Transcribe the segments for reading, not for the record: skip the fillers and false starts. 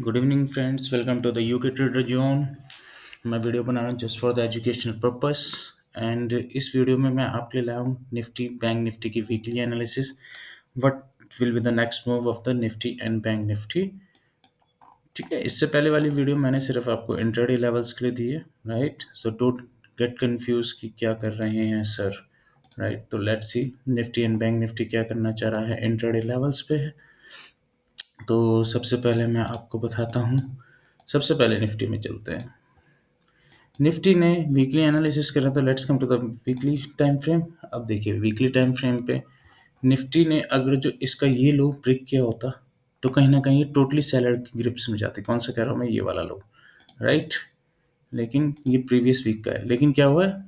Good evening friends, welcome to the UK trader zone. मैं video बना रहा हूँ just for the educational purpose. And इस video में मैं आपके लिए लाया हूँ निफ्टी बैंक निफ्टी की weekly analysis. What will be the next move of the Nifty and Bank Nifty. ठीक है, इससे पहले वाली वीडियो मैंने सिर्फ आपको इंट्राडे लेवल्स के लिए दी है, right. So don't get confuse कि क्या कर रहे हैं सर, राइट। तो let's see Nifty and Bank Nifty क्या करना चाह रहा है, इंट्राडे लेवल्स पे है। तो सबसे पहले मैं आपको बताता हूँ, सबसे पहले निफ्टी में चलते हैं। निफ्टी ने वीकली एनालिसिस करा, तो let's come to the weekly time frame. अब देखिए वीकली टाइम फ्रेम पे निफ्टी ने अगर जो इसका ये लो ब्रेक किया होता तो कहीं ना कहीं ये टोटली सेलर की ग्रिप्स में जाती। कौन सा कह रहा हूँ मैं, ये वाला लो, राइट। लेकिन ये प्रीवियस वीक का है, लेकिन क्या हुआ है,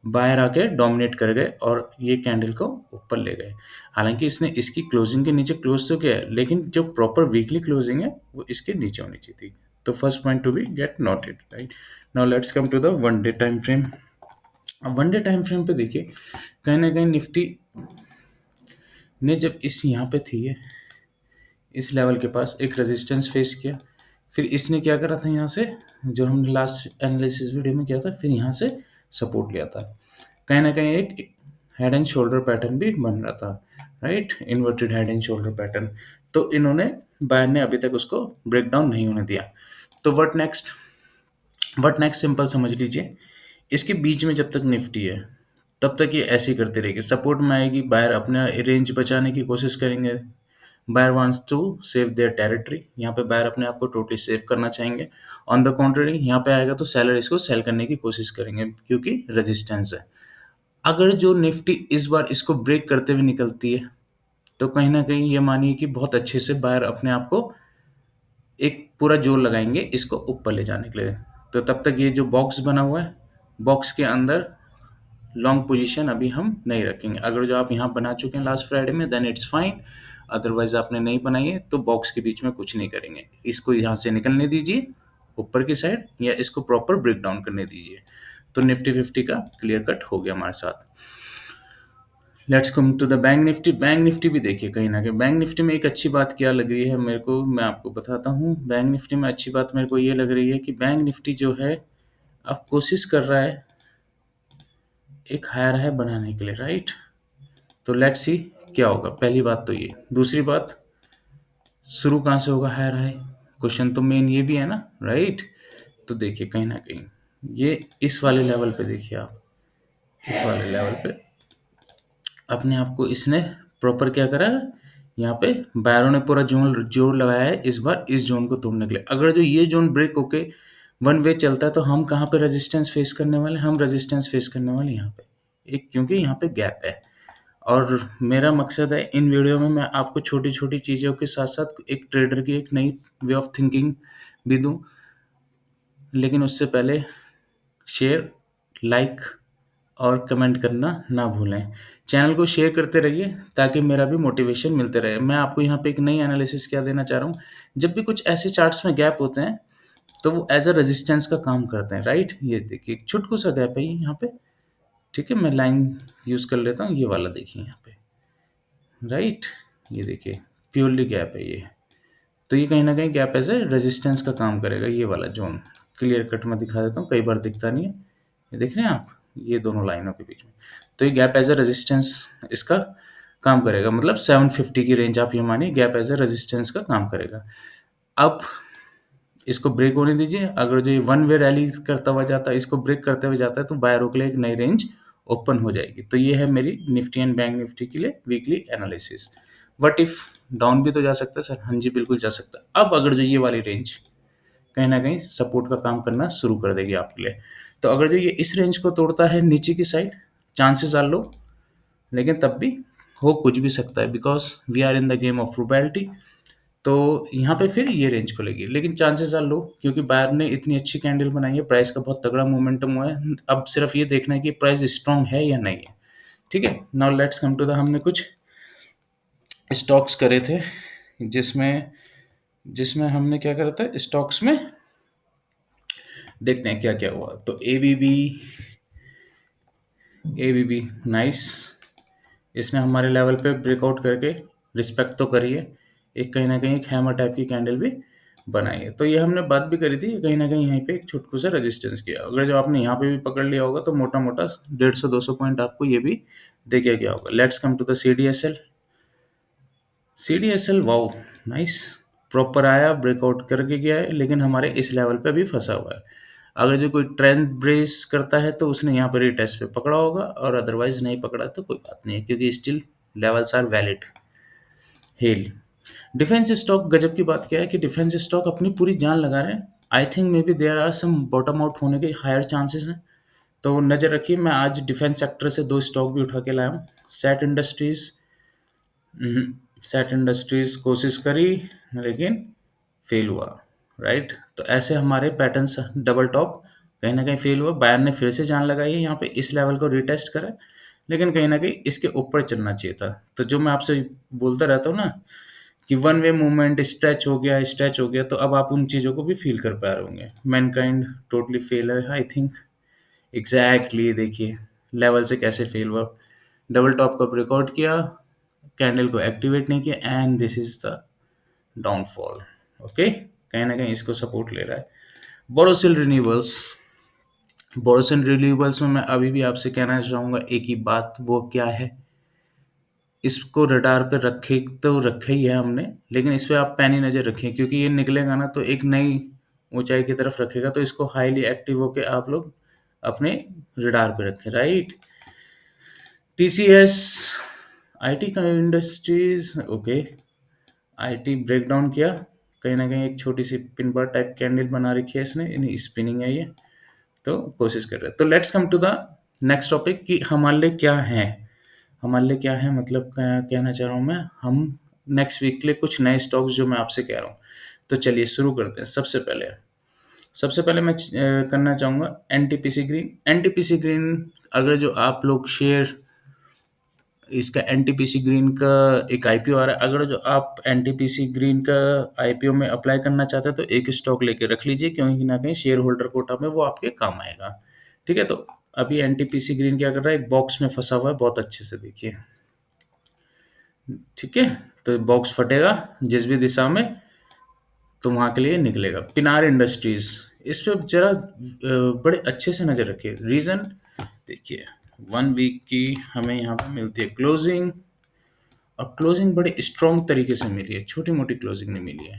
बायर आके डोमिनेट कर गए और ये कैंडल को ऊपर ले गए। हालांकि इसने इसकी क्लोजिंग के नीचे क्लोज तो किया है, लेकिन जो प्रॉपर वीकली क्लोजिंग है वो इसके नीचे होनी चाहिए थी। तो first point to be get noted, right. Now let's come to the one day time frame. अब वन डे टाइम फ्रेम पे देखिए, कहीं ना कहीं निफ्टी ने जब इस यहाँ पे थी इस लेवल के पास एक रेजिस्टेंस फेस किया, फिर इसने क्या करा था यहाँ से, जो हमने लास्ट एनालिसिस वीडियो में किया था, फिर यहाँ से सपोर्ट लिया था। कहीं ना कहीं एक हेड एंड शोल्डर पैटर्न भी बन रहा था, right, inverted head and shoulder pattern. तो इन्होंने, बायर ने अभी तक उसको ब्रेक डाउन नहीं होने दिया। तो व्हाट नेक्स्ट सिंपल समझ लीजिए, इसके बीच में जब तक निफ्टी है तब तक ये ऐसे ही करती रहेगी, सपोर्ट में आएगी, बायर अपना रेंज बचाने की कोशिश करेंगे। Buyer wants to save their territory, यहाँ पे बायर अपने आप को टोटली सेव करना चाहेंगे। ऑन द कॉन्ट्ररी यहाँ पे आएगा तो सेलर इसको सेल करने की कोशिश करेंगे क्योंकि रेजिस्टेंस है। अगर जो निफ्टी इस बार इसको ब्रेक करते हुए निकलती है तो कहीं ना कहीं ये मानिए कि बहुत अच्छे से बायर अपने आप को एक पूरा जोर लगाएंगे इसको ऊपर ले जाने के लिए। तो तब तक ये जो बॉक्स बना हुआ है, बॉक्स के अंदर लॉन्ग पोजीशन अभी हम नहीं रखेंगे। अगर जो आप यहाँ बना चुके हैं लास्ट फ्राइडे में, देन इट्स फाइन। अदरवाइज आपने नहीं बनाई है तो बॉक्स के बीच में कुछ नहीं करेंगे, इसको यहाँ से निकलने दीजिए ऊपर की साइड, या इसको प्रॉपर ब्रेक डाउन करने दीजिए। तो निफ्टी 50 का क्लियर कट हो गया हमारे साथ। Let's come to the Bank Nifty. Bank Nifty भी देखिए, कहीं ना कहीं बैंक निफ्टी में एक अच्छी बात क्या लग रही है मेरे को, मैं आपको बताता हूँ। बैंक निफ्टी में अच्छी बात मेरे को ये लग रही है कि बैंक निफ्टी जो है अब कोशिश कर रहा है एक हायर हाई बनाने के लिए, राइट। तो लेट्स सी क्या होगा। पहली बात तो ये, दूसरी बात, शुरू कहाँ से होगा हायर हाई, क्वेश्चन तो मेन ये भी है ना, राइट। तो देखिए कहीं ना कहीं ये इस वाले लेवल पे, देखिए आप इस वाले लेवल पे अपने आप को इसने प्रॉपर क्या करा है, यहाँ पे बायरों ने पूरा जोन जोर लगाया है इस बार इस जोन को तोड़ने के लिए। अगर जो ये जोन ब्रेक होके वन वे चलता है तो हम कहाँ पे रेजिस्टेंस फेस करने वाले, हम रेजिस्टेंस फेस करने वाले यहाँ पे एक, क्योंकि यहाँ पे गैप है। और मेरा मकसद है इन वीडियो में मैं आपको छोटी छोटी चीज़ों के साथ साथ एक ट्रेडर की एक नई वे ऑफ थिंकिंग भी दूँ। लेकिन उससे पहले शेयर, लाइक और कमेंट करना ना भूलें। चैनल को शेयर करते रहिए ताकि मेरा भी मोटिवेशन मिलते रहे। मैं आपको यहाँ पे एक नई एनालिसिस क्या देना चाह रहा हूँ, जब भी कुछ ऐसे चार्ट्स में गैप होते हैं तो वो एज अ रेजिस्टेंस का काम करते हैं, राइट। ये देखिए एक छुटकू सा गैप है ये यहाँ पे, ठीक है। मैं लाइन यूज़ कर लेता हूँ, ये वाला देखिए यहाँ पे, राइट। ये देखिए प्योरली गैप है ये, तो ये कहीं ना कहीं गैप एज ए रेजिस्टेंस का काम करेगा। ये वाला जोन क्लियर कट में दिखा देता हूँ, कई बार दिखता नहीं है, ये देख रहे हैं आप, ये दोनों लाइनों के बीच में। तो ये गैप एज ए रेजिस्टेंस इसका काम करेगा, मतलब 750 की रेंज आप ये मानिए गैप एज ए रेजिस्टेंस का काम करेगा। अब इसको ब्रेक होने दीजिए, अगर जो ये वन वे रैली करता हुआ जाता है, इसको ब्रेक करते हुए जाता है तो बायरों के लिए एक नई रेंज ओपन हो जाएगी। तो ये है मेरी निफ्टी एंड बैंक निफ्टी के लिए weekly analysis. What if down भी तो जा सकता है सर, हाँ जी बिल्कुल जा सकता है। अब अगर जो ये वाली रेंज कहीं ना कहीं सपोर्ट का काम करना शुरू कर देगी आपके लिए, तो अगर जो ये इस रेंज को तोड़ता है नीचे की साइड, चांसेस आर लो, लेकिन तब भी हो कुछ भी सकता है, because we are in the game of probability. तो यहाँ पे फिर ये रेंज खुलेगी, लेकिन चांसेस आर लो क्योंकि बायर ने इतनी अच्छी कैंडल बनाई है, प्राइस का बहुत तगड़ा मोमेंटम हुआ है। अब सिर्फ ये देखना है कि प्राइस स्ट्रांग है या नहीं है, ठीक है। Now let's come to the, हमने कुछ स्टॉक्स करे थे जिसमें जिसमें हमने क्या करा था स्टॉक्स में, देखते हैं क्या क्या हुआ। तो ए बी बी नाइस, इसने हमारे लेवल पे ब्रेकआउट करके रिस्पेक्ट तो करी है, एक कहीं ना कहीं एक हैमर टाइप की कैंडल भी बनाई है। तो ये हमने बात भी करी थी, कहीं न कहीं यहीं पे एक छुटकू सा रेजिस्टेंस किया। अगर जो आपने यहाँ पे भी पकड़ लिया होगा तो मोटा-मोटा 150-200 पॉइंट आपको ये भी दे के गया होगा। Let's come to the CDSL. CDSL wow nice, proper आया, ब्रेकआउट करके गया है, लेकिन हमारे इस लेवल पे भी फंसा हुआ है। अगर जो कोई ट्रेंड ब्रेस करता है तो उसने यहाँ पर रिटेस्ट पे पकड़ा होगा, और अदरवाइज नहीं पकड़ा तो कोई बात नहीं है, क्योंकि still levels are valid. HAL defence stock गजब की बात क्या है कि डिफेंस स्टॉक अपनी पूरी जान लगा रहे हैं। I think maybe there are some bottom out होने के हायर चांसेस हैं। तो नज़र रखिए, मैं आज डिफेंस सेक्टर से दो स्टॉक भी उठा के लाया हूँ। सेट इंडस्ट्रीज, सेट इंडस्ट्रीज कोशिश करी लेकिन फेल हुआ, राइट। तो ऐसे हमारे पैटर्न्स, डबल टॉप कहीं ना कहीं फेल हुआ। बायर ने फिर से जान लगाई है यहाँ पे, इस लेवल को रिटेस्ट करा, लेकिन कहीं ना कहीं इसके ऊपर चलना चाहिए था। तो जो मैं आपसे बोलता रहता हूँ ना कि वन वे मूवमेंट स्ट्रेच हो गया, तो अब आप उन चीज़ों को भी फील कर पा रहे होंगे। मैनकाइंड टोटली फेल है आई थिंक। एग्जैक्टली देखिए लेवल से कैसे फेल हुआ। डबल टॉप का ब्रेकआउट किया, कैंडल को एक्टिवेट नहीं किया, and this is the downfall. Okay, कहीं ना कहीं इसको सपोर्ट ले रहा है। बोरोसिल रिन्यूएबल्स, बोरोसिल रिन्यूएबल्स में मैं अभी भी आपसे कहना चाहूँगा एक ही बात, वो क्या है, इसको रडार पे रखे तो रखे ही है हमने, लेकिन इस पे आप पैनी नज़र रखें, क्योंकि ये निकलेगा ना तो एक नई ऊंचाई की तरफ रखेगा, तो इसको हाईली एक्टिव होके आप लोग अपने रडार पे रखें, राइट। टीसीएस, आईटी का इंडस्ट्रीज, ओके, आईटी ब्रेकडाउन किया, कहीं ना कहीं एक छोटी C pin bar type candle बना रखी है इसने, यानी स्पिनिंग है ये, तो कोशिश कर रहे हैं। तो let's come to the next topic कि हमारे लिए क्या है, हमारे लिए क्या है, मतलब कहना चाह रहा हूँ मैं, हम नेक्स्ट वीक के लिए कुछ नए स्टॉक्स जो मैं आपसे कह रहा हूँ। तो चलिए शुरू करते हैं। सबसे पहले मैं करना चाहूँगा एनटीपीसी ग्रीन। एनटीपीसी ग्रीन, अगर जो आप लोग शेयर, इसका एनटीपीसी ग्रीन का एक आईपीओ आ रहा है, अगर जो आप एनटीपीसी ग्रीन का आईपीओ में अप्लाई करना चाहते हैं तो एक स्टॉक लेके रख लीजिए, क्योंकि ना कहीं शेयर होल्डर कोटा में वो आपके काम आएगा। ठीक है, तो अभी एनटीपीसी ग्रीन क्या कर रहा है, एक बॉक्स में फंसा हुआ है, बहुत अच्छे से देखिए। ठीक है, तो बॉक्स फटेगा जिस भी दिशा में, तो वहां के लिए निकलेगा। पिनार इंडस्ट्रीज, इस पे जरा बड़े अच्छे से नजर रखिए। रीजन देखिए, 1 वीक की हमें यहाँ पे मिलती है क्लोजिंग, और क्लोजिंग बड़े स्ट्रॉन्ग तरीके से मिली है, छोटी मोटी क्लोजिंग नहीं मिली है,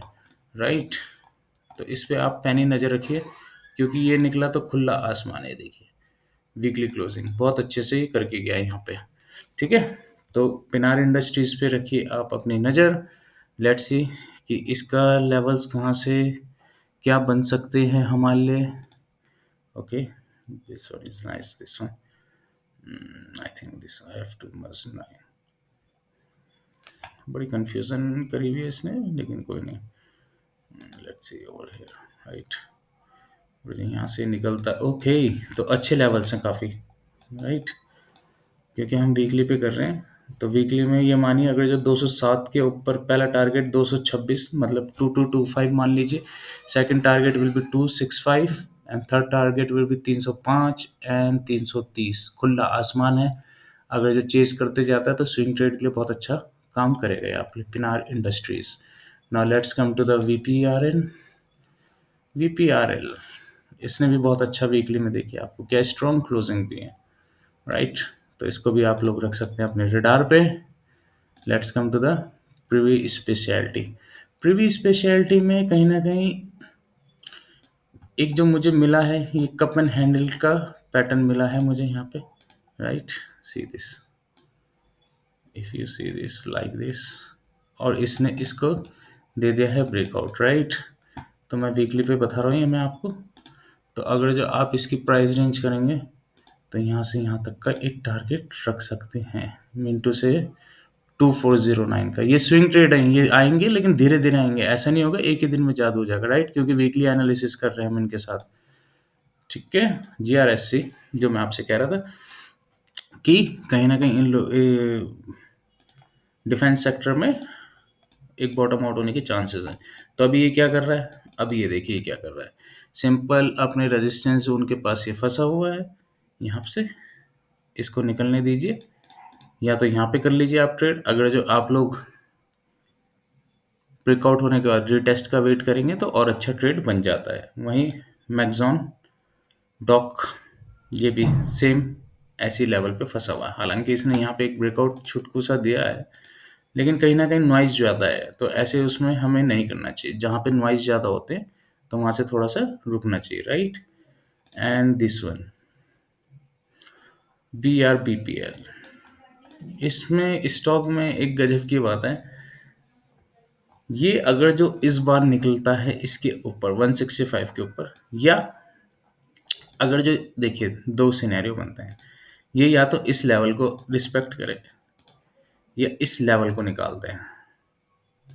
राइट। तो इस पे आप पैनी नज़र रखिए, क्योंकि ये निकला तो खुला आसमान है, देखिए वीकली क्लोजिंग बहुत अच्छे से ही करके गया है यहाँ पे। ठीक है, तो पिनार इंडस्ट्रीज पे रखिए आप अपनी नज़र। लेट्स सी कि इसका लेवल्स कहाँ से क्या बन सकते हैं हमारे लिए। Okay, this one is nice, this one I think this I have to must nine. बड़ी कंफ्यूजन करी हुई है इसने, लेकिन कोई नहीं। Let's see over here, right. यहाँ से निकलता, ओके, तो अच्छे लेवल्स हैं काफ़ी, राइट, क्योंकि हम वीकली पे कर रहे हैं। तो वीकली में ये मानिए, अगर जो 207 के ऊपर पहला टारगेट 226, मतलब 2225 मान लीजिए, second target will be 265, and third target will be 305 and 330। खुला आसमान है, अगर जो चेस करते जाता है तो स्विंग ट्रेड के लिए बहुत अच्छा काम करेगा ये आप Pennar industries. Now let's come to the VPRL. VPRL, इसने भी बहुत अच्छा वीकली में देखिए आपको क्या स्ट्रॉन्ग क्लोजिंग दी है, राइट। तो इसको भी आप लोग रख सकते हैं अपने रडार पे। Let's come to the Privi Speciality. Privi Speciality में कहीं ना कहीं एक जो मुझे मिला है, ये कप एंड हैंडल का पैटर्न मिला है मुझे यहाँ पे, right. See this, if you see this like this, और इसने इसको दे दिया है ब्रेकआउट, राइट। तो मैं वीकली पे बता रहा हूँ ये मैं आपको। तो अगर जो आप इसकी प्राइस रेंज करेंगे तो यहाँ से यहाँ तक का एक टारगेट रख सकते हैं, मिनटू से 2409 का। ये स्विंग ट्रेड है, ये आएंगे लेकिन धीरे धीरे आएंगे, ऐसा नहीं होगा एक ही दिन में जादू हो जाएगा, राइट, क्योंकि वीकली एनालिसिस कर रहे हैं हम इनके साथ। ठीक है, जीआरएससी जो मैं आपसे कह रहा था कि कहीं ना कहीं इन डिफेंस सेक्टर में एक बॉटम आउट होने के चांसेस हैं। तो अभी ये क्या कर रहा है, अभी ये देखिए क्या कर रहा है, सिंपल अपने रेजिस्टेंस जोन के पास ये फंसा हुआ है, यहाँ से इसको निकलने दीजिए, या तो यहाँ पे कर लीजिए आप ट्रेड। अगर जो आप लोग ब्रेकआउट होने के बाद रीटेस्ट का वेट करेंगे तो और अच्छा ट्रेड बन जाता है। वहीं मैक्सॉन डॉक ये भी सेम ऐसी लेवल पे फंसा हुआ है, हालांकि इसने यहाँ पे एक ब्रेकआउट छुटकू सा दिया है, लेकिन कहीं ना कहीं नॉइज ज़्यादा है, तो ऐसे उसमें हमें नहीं करना चाहिए। जहाँ पे नॉइज ज़्यादा होते हैं तो वहाँ से थोड़ा सा रुकना चाहिए, right. And this one BRBPL, इसमें स्टॉक में एक गजब की बात है, ये अगर जो इस बार निकलता है इसके ऊपर 165 के ऊपर, या अगर जो देखिए दो सिनेरियो बनते हैं, ये या तो इस लेवल को रिस्पेक्ट करे या इस लेवल को निकालते हैं,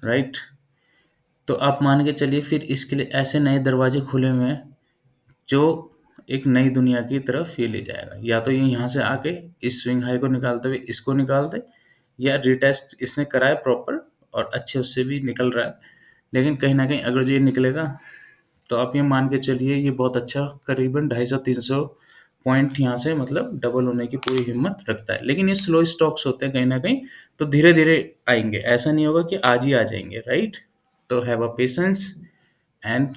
राइट। तो आप मान के चलिए फिर इसके लिए ऐसे नए दरवाजे खुले हुए हैं जो एक नई दुनिया की तरफ ये ले जाएगा। या तो ये यहाँ से आके इस स्विंग हाई को निकालते हुए इसको निकाल दे, या रिटेस्ट इसने करा है प्रॉपर और अच्छे उससे भी निकल रहा है, लेकिन कहीं ना कहीं अगर जो ये निकलेगा तो आप ये मान के चलिए ये बहुत अच्छा करीबन 250-300 पॉइंट यहाँ से मतलब डबल होने की पूरी हिम्मत रखता है। लेकिन ये स्लो स्टॉक्स होते हैं कहीं ना कहीं, तो धीरे धीरे आएंगे, ऐसा नहीं होगा कि आज ही आ जाएंगे, राइट। तो have a patience and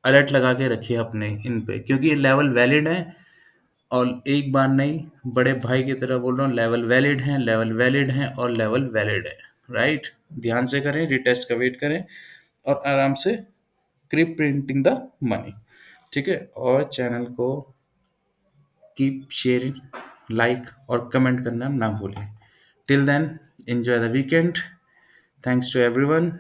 alert लगा के रखिए अपने इन पे, क्योंकि ये लेवल वैलिड है। और एक बार नहीं, बड़े भाई की तरह बोल रहा हूँ, लेवल वैलिड है, लेवल वैलिड है और लेवल वैलिड है, राइट। ध्यान से करें, रिटेस्ट का वेट करें और आराम से क्रिप प्रिंटिंग द मनी, ठीक है। और चैनल को कीप शेयरिंग, लाइक और कमेंट करना ना भूलें। Till then, enjoy the weekend. Thanks to everyone.